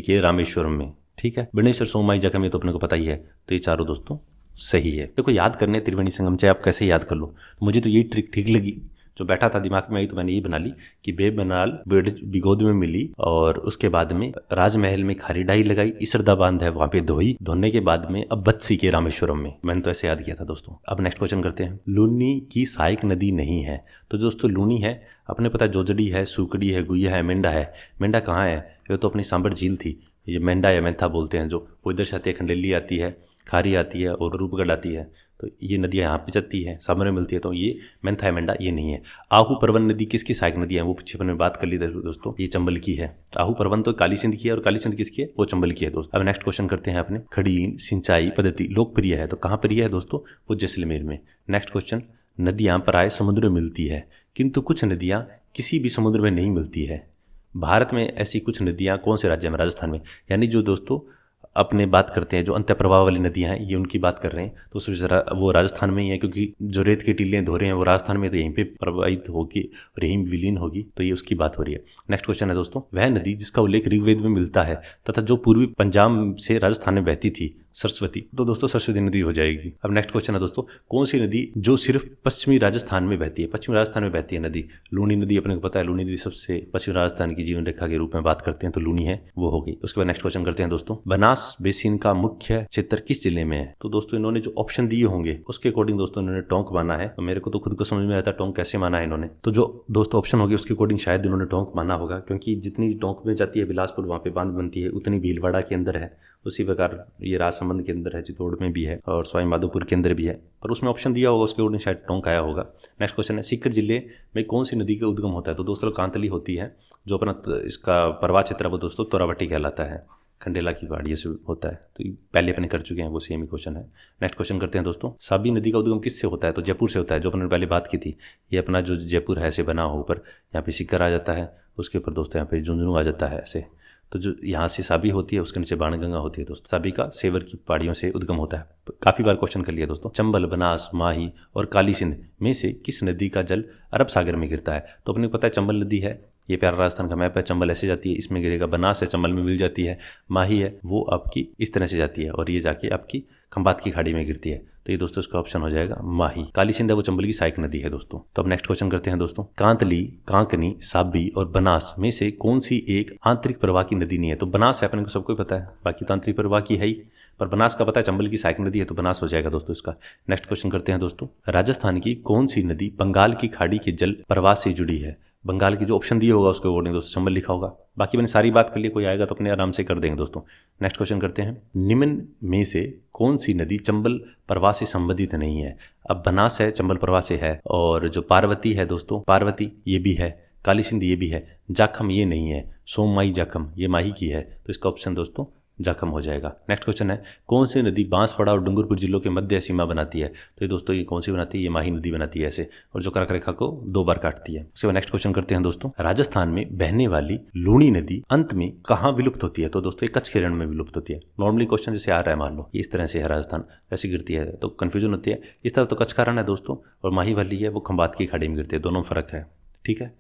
के रामेश्वरम में, ठीक है। बनेश्वर, सोमाई, जखम, ये तो अपने को पता ही है, तो ये चारों दोस्तों सही है। देखो याद करने त्रिवेणी संगम, चाहे आप कैसे याद कर लो, तो मुझे तो यही ट्रिक ठीक लगी, जो बैठा था दिमाग में, तो मैंने यही बना ली कि बेबनाल बिगोद में मिली, और उसके बाद में राजमहल में खारी डाई लगाई, इसरदा बांध है वहां पे धोई, धोने के बाद में अब बत्सी के रामेश्वरम में। मैंने तो ऐसे याद किया था दोस्तों। अब नेक्स्ट क्वेश्चन करते हैं, लूनी की सहायक नदी नहीं है? तो दोस्तों लूनी है, अपने पता है, जोजड़ी है, सुकड़ी है, गुइया है, मेंढा है। मेंढा कहाँ है? ये तो अपनी सांबर झील थी, ये मेंढा या मेंथा बोलते हैं, जो वो इधर से आती है, खंडेली आती है, खारी आती है और रूपगढ़ आती है, तो ये नदियाँ यहाँ पे चलती है, सामने में मिलती है, तो ये मेंथा है, मेंढा ये नहीं है। आहू परवन नदी किसकी सहायक नदी है? वो पीछे अपन में बात कर ली दोस्तों, ये चंबल की है। आहू परवन तो काली सिंध की है, और काली सिंध किसकी है? वो चंबल की है दोस्तों। अब नेक्स्ट क्वेश्चन करते हैं अपने, खड़ीन सिंचाई पद्धति लोकप्रिय है, तो कहाँ प्रिय है दोस्तों? वो जैसलमेर में। नेक्स्ट क्वेश्चन, नदियाँ प्राय समुद्र में मिलती है, किंतु कुछ नदियाँ किसी भी समुद्र में नहीं मिलती है। भारत में ऐसी कुछ नदियाँ कौन से राज्य में? राजस्थान में। यानी जो दोस्तों अपने बात करते हैं, जो अंत्य प्रवाह वाली नदियां हैं, ये उनकी बात कर रहे हैं, तो उसमें वो राजस्थान में ही है, क्योंकि जो रेत के टीले धो रहे हैं वो राजस्थान में, तो यहीं पे प्रवाहित होगी और यहीं विलीन होगी, तो ये उसकी बात हो रही है। नेक्स्ट क्वेश्चन है दोस्तों, वह नदी जिसका उल्लेख ऋग्वेद में मिलता है तथा जो पूर्वी पंजाब से राजस्थान में बहती थी, सरस्वती, तो दोस्तों सरस्वती नदी हो जाएगी। अब नेक्स्ट क्वेश्चन है दोस्तों, कौन सी नदी जो सिर्फ पश्चिमी राजस्थान में बहती है? पश्चिमी राजस्थान में बहती है नदी लूनी नदी, अपने को पता है, लूनी नदी सबसे पश्चिमी राजस्थान की जीवन रेखा के रूप में बात करते हैं, तो लूनी है, वो होगी। उसके बाद नेक्स्ट क्वेश्चन करते हैं दोस्तों, बनास बेसिन का मुख्य क्षेत्र किस जिले में है? तो दोस्तों इन्होंने जो ऑप्शन दिए होंगे उसके अकॉर्डिंग दोस्तों इन्होंने टोंक माना है, तो मेरे को तो खुद को समझ में आता टोंक कैसे माना है इन्होंने, तो जो दोस्तों ऑप्शन होगी उसके अकॉर्डिंग शायद इन्होंने टोंक माना होगा, क्योंकि जितनी टोंक में जाती है बिलासपुर, वहाँ पे बांध बनती है, उतनी भीलवाड़ा के अंदर है, उसी प्रकार ये राजसमंद के अंदर है, चित्तौड़ में भी है और सवाई माधोपुर के अंदर भी है, पर उसमें ऑप्शन दिया होगा उसके अकॉर्डिंग शायद टोंक आया होगा। नेक्स्ट क्वेश्चन है, सीकर जिले में कौन सी नदी का उद्गम होता है? तो दोस्तों कांतली होती है, जो अपना इसका प्रवाह क्षेत्र है वो दोस्तों तोरावटी कहलाता है, खंडेला की पहाड़ी से होता है, तो पहले अपने कर चुके हैं, वो सेम ही क्वेश्चन है। नेक्स्ट क्वेश्चन करते हैं दोस्तों, साबी नदी का उद्गम किससे होता है? तो जयपुर से होता है, जो अपने पहले बात की थी, ये अपना जो जयपुर है ऐसे बना हो, ऊपर यहाँ पे सीकर आ जाता है, उसके ऊपर दोस्तों यहाँ पे झुंझुनू आ जाता है ऐसे, तो जो यहाँ से साबी होती है उसके नीचे बाणगंगा होती है दोस्तों। साबी का सेवर की पहाड़ियों से उद्गम होता है। काफी बार क्वेश्चन कर लिया दोस्तों। चंबल, बनास, माही और काली सिंध में से किस नदी का जल अरब सागर में गिरता है? तो अपने को पता है चंबल नदी है, ये प्यारा राजस्थान का मैप है, चंबल ऐसे जाती है, इसमें गिरेगा, बनास है चंबल में मिल जाती है, माही है वो आपकी इस तरह से जाती है और ये जाके आपकी खंबात की खाड़ी में गिरती है, तो ये दोस्तों इसका ऑप्शन हो जाएगा माही। काली सिंध है वो चंबल की सहायक नदी है दोस्तों। तो अब नेक्स्ट क्वेश्चन करते हैं दोस्तों, कांतली, कांकनी, साबी और बनास में से कौन सी एक आंतरिक प्रवाह की नदी नहीं है? तो बनास है अपने को सबको पता है, बाकी तो आंतरिक प्रवाह की है ही, पर बनास का पता है चंबल की सहायक नदी है, तो बनास हो जाएगा दोस्तों इसका। नेक्स्ट क्वेश्चन करते हैं दोस्तों, राजस्थान की कौन सी नदी बंगाल की खाड़ी के जल प्रवाह से जुड़ी है? बंगाल की जो ऑप्शन दिए होगा उसके अकॉर्डिंग दोस्तों चंबल लिखा होगा। बाकी मैंने सारी बात कर ली, कोई आएगा तो अपने आराम से कर देंगे दोस्तों। नेक्स्ट क्वेश्चन करते हैं, निम्न में से कौन सी नदी चंबल प्रवाह से संबंधित नहीं है? अब बनास है, चंबल प्रवाह से है, और जो पार्वती है दोस्तों, पार्वती ये भी है, काली सिंध ये भी है, जाखम ये नहीं है, सोममाई जाखम ये माही की है, तो इसका ऑप्शन दोस्तों जाखम हो जाएगा। नेक्स्ट क्वेश्चन है, कौन सी नदी बांसवाड़ा और डूंगरपुर जिलों के मध्य सीमा बनाती है? तो ये दोस्तों ये कौन सी बनाती है? ये माही नदी बनाती है ऐसे, और जो कर्क रेखा को 2 बार काटती है। उसके बाद नेक्स्ट क्वेश्चन करते हैं दोस्तों, राजस्थान में बहने वाली लूणी नदी अंत में कहाँ विलुप्त होती है? तो दोस्तों ये कच्छ के रण में विलुप्त होती है। नॉर्मली क्वेश्चन जैसे आ रहा है, मान लो इस तरह से है, राजस्थान ऐसी गिरती है तो कन्फ्यूजन होती है। इस तरफ तो कच्छ का रण है दोस्तों, और माही वाली है वो खंबात की खाड़ी में गिरती है, दोनों फर्क है, ठीक है।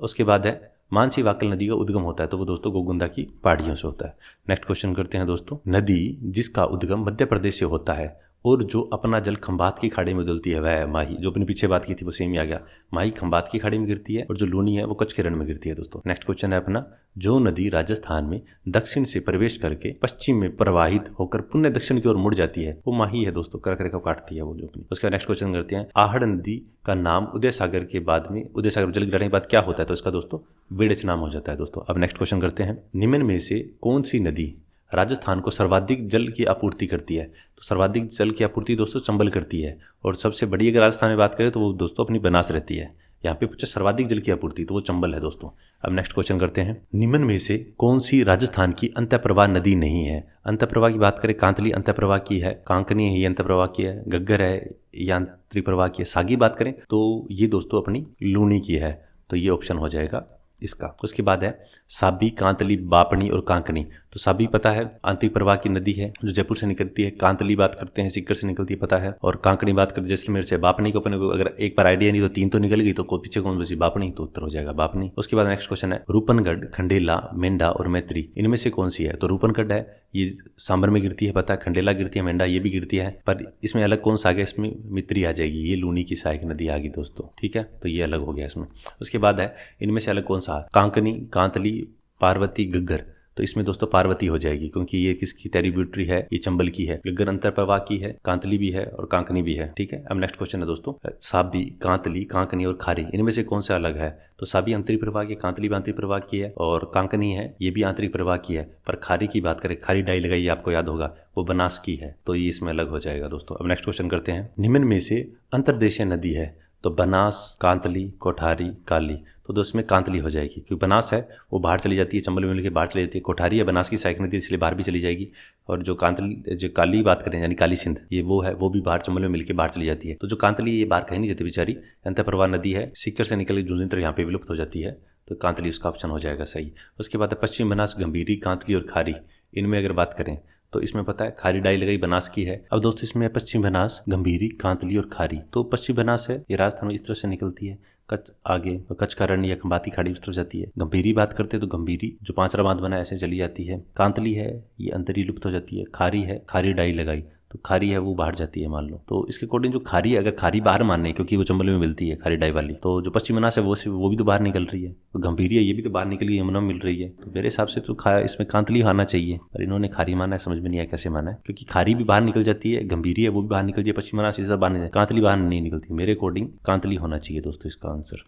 उसके बाद है, मानसी वाकल नदी का उद्गम होता है, तो वो दोस्तों गोगुंदा की पहाड़ियों से होता है। नेक्स्ट क्वेश्चन करते हैं दोस्तों, नदी जिसका उद्गम मध्य प्रदेश से होता है और जो अपना जल खंबात की खाड़ी में डलती है वह है माही। जो अपने पीछे बात की थी वो सेम ही आ गया, माही खंबात की खाड़ी में गिरती है और जो लूनी है वो कच्छ के रण में गिरती है दोस्तों। नेक्स्ट क्वेश्चन है अपना, जो नदी राजस्थान में दक्षिण से प्रवेश करके पश्चिम में प्रवाहित होकर पुण्य दक्षिण की ओर मुड़ जाती है, वो माही है दोस्तों, कर्क रेखा काटती है वो जो अपनी। उसके बाद नेक्स्ट क्वेश्चन करते हैं, आहड़ नदी का नाम उदय सागर के बाद में, उदय सागर जल गिराने के बाद क्या होता है? तो इसका दोस्तों बेड़च नाम हो जाता है दोस्तों। अब नेक्स्ट क्वेश्चन करते हैं, निम्न में से कौन सी नदी राजस्थान को सर्वाधिक जल की आपूर्ति करती है? तो सर्वाधिक जल की आपूर्ति दोस्तों चंबल करती है, और सबसे बड़ी अगर राजस्थान में बात करें तो वो दोस्तों अपनी बनास रहती है। यहाँ पे पूछा सर्वाधिक जल की आपूर्ति, तो वो चंबल है दोस्तों। अब नेक्स्ट क्वेश्चन करते हैं, निम्न में से कौन सी राजस्थान की अंतःप्रवाह नदी नहीं है? अंतःप्रवाह की बात करें, कांतली अंतःप्रवाह की है, कांकनी है ये अंतःप्रवाह की है, गग्गर है ये आंतरिक प्रवाह की है, सागी बात करें तो ये दोस्तों अपनी लूनी की है, तो ये ऑप्शन हो जाएगा इसका। उसके बाद है, साबी, कांतली, बापनी और कांकनी। तो साबी पता है आंतरिक प्रवाह की नदी है जो जयपुर से निकलती है, कांतली बात करते हैं सीकर से निकलती है पता है, और कांकनी बात करते हैं जैसलमेर से। बापनी को अपने को अगर एक बार आइडिया नहीं तो 3 तो निकल गई, तो पीछे कौन बची? बापनी, तो उत्तर हो जाएगा बापनी। उसके बाद नेक्स्ट क्वेश्चन है, रूपनगढ़, खंडेला, मेंढा और मैत्री इनमें से कौन सी है? तो रूपनगढ़ है ये सांबर में गिरती है पता है, खंडेला गिरती है, मेंढा ये भी गिरती है, पर इसमें अलग कौन सा आ गया? इसमें मित्री आ जाएगी, ये लूनी की सहायक नदी आ गई दोस्तों, ठीक है, तो ये अलग हो गया इसमें। उसके बाद है, इनमें से अलग कौन सा? कांकनी, कांतली, पार्वती, गग्गर। तो इसमें दोस्तों पार्वती हो जाएगी, क्योंकि ये किसकी टेरिब्यूटरी है? ये चंबल की है। गग्गर अंतरप्रवाह की है, कांतली भी है और कांकनी भी है, ठीक है। अब नेक्स्ट क्वेश्चन है दोस्तों, साबी, कांतली, कांकनी और खारी इनमें से कौन सा अलग है? तो साबी आंतरिक प्रवाह की, कांतली भी आंतरिक प्रवाह की है, और कांकनी है ये भी आंतरिक प्रवाह की है, पर खारी की बात करें, खारी डाई लगाई आपको याद होगा, वो बनास की है, तो ये इसमें अलग हो जाएगा दोस्तों। अब नेक्स्ट क्वेश्चन करते हैं, निम्न में से अंतर्देशीय नदी है? तो बनास, कांतली, कोठारी, काली। तो दोस्त में कांतली हो जाएगी, क्योंकि बनास है वो बाहर चली जाती है, चंबल में मिलकर बाहर चली जाती है। कोठारी है बनास की सहायक नदी, इसलिए बाहर भी चली जाएगी, और जो कांतली, जो काली बात करें यानी काली सिंध, ये वो है, वो भी बाहर चंबल में मिलकर बाहर चली जाती है। तो जो कांतली ये बाहर कहीं नहीं जाती बेचारी, अंतःप्रवाह नदी है, सीकर से निकल जूंजिंतर यहाँ पे विलुप्त हो जाती है, तो कांतली उसका ऑप्शन हो जाएगा सही। उसके बाद है पश्चिम बनास, गंभीरी, कांतली और खारी। इनमें अगर बात करें तो इसमें पता है खारी डाई लगाई बनास की है। अब दोस्तों इसमें पश्चिम बनास, गंभीरी, कांतली और खारी। तो पश्चिम बनास है ये राजस्थान में इस तरह से निकलती है, कच्छ आगे तो कच्छ का रण या खंबाती खाड़ी उस तरफ जाती है। गंभीरी बात करते हैं तो गंभीरी जो पांचरा बांध बना ऐसे चली जाती है। कांतली है ये अंतरी लुप्त हो जाती है। खारी है, खारी डाई लगाई तो खारी है वो बाहर जाती है मान लो। तो इसके अकॉर्डिंग जो खारी है, अगर खारी बाहर मानने क्योंकि वो चंबल में मिलती है खारी डाई वाली, तो जो पश्चिम बनास है वो भी तो बाहर निकल रही है। तो गंभीरी है ये भी तो बाहर निकली यमुना में मिल रही है। तो मेरे हिसाब से तो इसमें कांतली आना चाहिए, पर इन्होंने खारी माना है, समझ में नहीं आया कैसे माना है, क्योंकि खारी भी बाहर निकल जाती है, गंभीरी है वो भी बाहर निकल जाती है, पश्चिम बनास बाहर नहीं, कांतली बाहर नहीं निकलती। मेरे अकॉर्डिंग कांतली होना चाहिए दोस्तों इसका आंसर।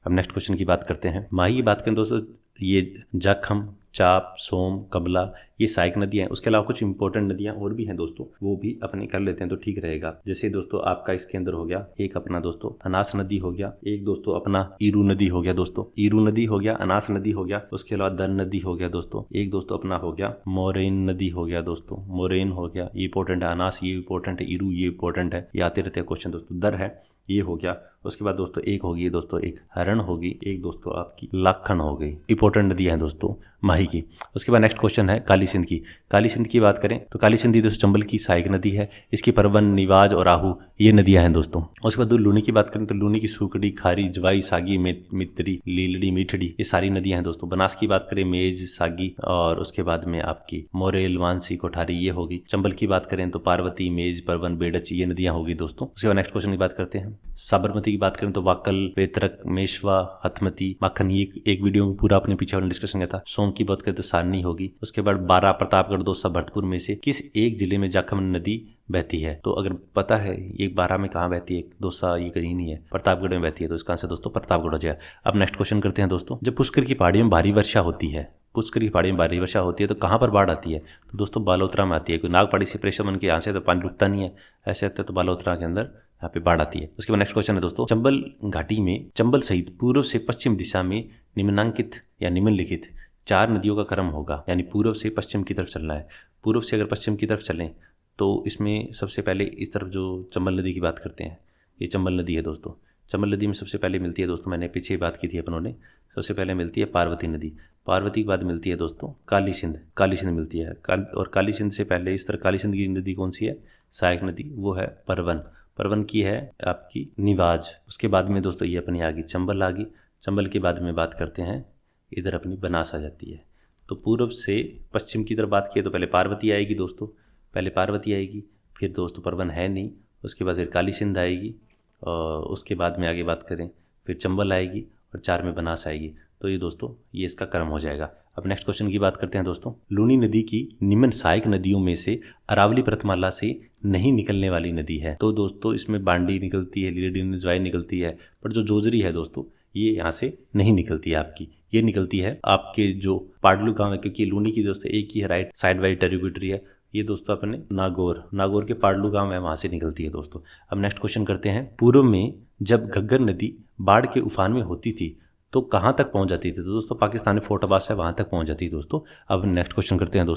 अब नेक्स्ट क्वेश्चन की बात करते हैं। माही की बात करें दोस्तों, ये जाखम, चाप, सोम, कबला ये सहायक नदियां हैं। उसके अलावा कुछ इंपॉर्टेंट नदियां और भी हैं दोस्तों, वो भी अपने कर लेते हैं तो ठीक रहेगा। जैसे दोस्तों आपका इसके अंदर हो गया एक अपना दोस्तों अनास नदी हो गया, एक दोस्तों अपना ईरू नदी हो गया दोस्तों, ईरू नदी हो गया, अनास नदी हो गया, उसके अलावा दर नदी हो गया दोस्तों, एक दोस्तों अपना हो गया मोरेन नदी हो गया दोस्तों, मोरेन हो गया, ये इंपॉर्टेंट है। अनास ये इंपॉर्टेंट है, ईरू ये इंपॉर्टेंट है, ये आते रहते हैं क्वेश्चन दोस्तों। दर है ये हो गया। उसके बाद दोस्तों एक होगी दोस्तों एक हरण होगी, एक दोस्तों आपकी लाखन हो गई। इंपॉर्टेंट नदियां हैं दोस्तों माही की। उसके बाद नेक्स्ट क्वेश्चन है काली सिंध की। काली सिंध की बात करें तो काली सिंध दोस्तों चंबल की सहायक नदी है। इसकी परवन, निवाज और आहू ये नदियां हैं दोस्तों। उसके बाद लूनी की बात करें तो लूनी की सूकड़ी, खारी, जवाई, सागी, मित्री, लीलड़ी, मीठड़ी ये सारी नदियां हैं दोस्तों। बनास की बात करें मेज, सागी, और उसके बाद में आपकी मोरेल, मानसी, कोठारी ये होगी। चंबल की बात करें तो पार्वती, मेज, परवन, बेडच ये नदियां होगी दोस्तों। उसके बाद नेक्स्ट क्वेश्चन की बात करते हैं। साबरमती की बात करें तो वाकल, वेतरक, मेशवा, हथमती, माखन ये एक वीडियो में पूरा अपने पीछे वाला डिस्कशन किया था। सोम की बात करें तो सारनी होगी। उसके बाद बारां, प्रतापगढ़, दौसा, भरतपुर में से किस एक जिले में जाखम नदी बहती है? तो अगर पता है ये बारां में कहाँ बहती है, दौसा ये कहीं नहीं है, प्रतापगढ़ में बहती है, तो इसका आंसर दोस्तों प्रतापगढ़ हो जाएगा। अब नेक्स्ट क्वेश्चन करते हैं दोस्तों। जब पुष्कर की पहाड़ियों में भारी वर्षा होती है, पुष्कर की पहाड़ी में भारी वर्षा होती है तो कहाँ पर बाढ़ आती है? तो दोस्तों बालोतरा में आती है, क्योंकि नागपाड़ी से प्रेशर बन के यहाँ से तो पानी रुकता नहीं है, ऐसे आते तो बालोतरा के अंदर यहाँ पे बाढ़ आती है। उसके बाद नेक्स्ट क्वेश्चन है दोस्तों, चंबल घाटी में चंबल सहित पूर्व से पश्चिम दिशा में निम्नांकित या निम्नलिखित 4 नदियों का क्रम होगा, यानी पूर्व से पश्चिम की तरफ चलना है। पूर्व से अगर पश्चिम की तरफ चलें तो इसमें सबसे पहले इस तरफ जो चंबल नदी की बात करते हैं, ये चंबल नदी है दोस्तों। चंबल नदी में सबसे पहले मिलती है दोस्तों, मैंने पीछे बात की थी अपनों ने, सबसे पहले मिलती है पार्वती नदी। पार्वती के बाद मिलती है दोस्तों काली सिंध, काली सिंध मिलती है। और काली सिंध से पहले इस तरह काली सिंध की नदी कौन सी है? सहायक नदी, वो है परवन। परवन की है आपकी निवाज। उसके बाद में दोस्तों ये अपनी आ गई चंबल आ गई। चंबल के बाद में बात करते हैं इधर अपनी बनास आ जाती है। तो पूर्व से पश्चिम की तरफ बात किए तो पहले पार्वती आएगी दोस्तों, पहले पार्वती आएगी, फिर दोस्तों परवन है नहीं, उसके बाद फिर काली सिंध आएगी, और उसके बाद में आगे बात करें फिर चंबल आएगी और 4 में बनास आएगी। तो ये दोस्तों ये इसका क्रम हो जाएगा। अब नेक्स्ट क्वेश्चन की बात करते हैं दोस्तों। लूनी नदी की निम्न सहायक नदियों में से अरावली पर्वतमाला से नहीं निकलने वाली नदी है? तो दोस्तों इसमें बांडी निकलती है, लीलड़ी निजवाई निकलती है, पर जो जोजरी है दोस्तों ये यहाँ से नहीं निकलती है आपकी, ये निकलती है आपके जो पाडलू गांव है, क्योंकि लूनी की दोस्तों एक ही है राइट साइड वाइड ट्रिब्यूटरी है, ये दोस्तों अपने नागौर के पाडलू गांव है, वहां से निकलती है दोस्तों। अब नेक्स्ट क्वेश्चन करते हैं। पूर्व में जब घग्गर नदी बाढ़ के उफान में होती थी तो कहाँ तक पहुंच जाती थी? तो दोस्तों पाकिस्तानी फोर्ट अब्बास है वहां तक पहुंच जाती है दोस्तों। अब नेक्स्ट क्वेश्चन करते हैं दोस्तों।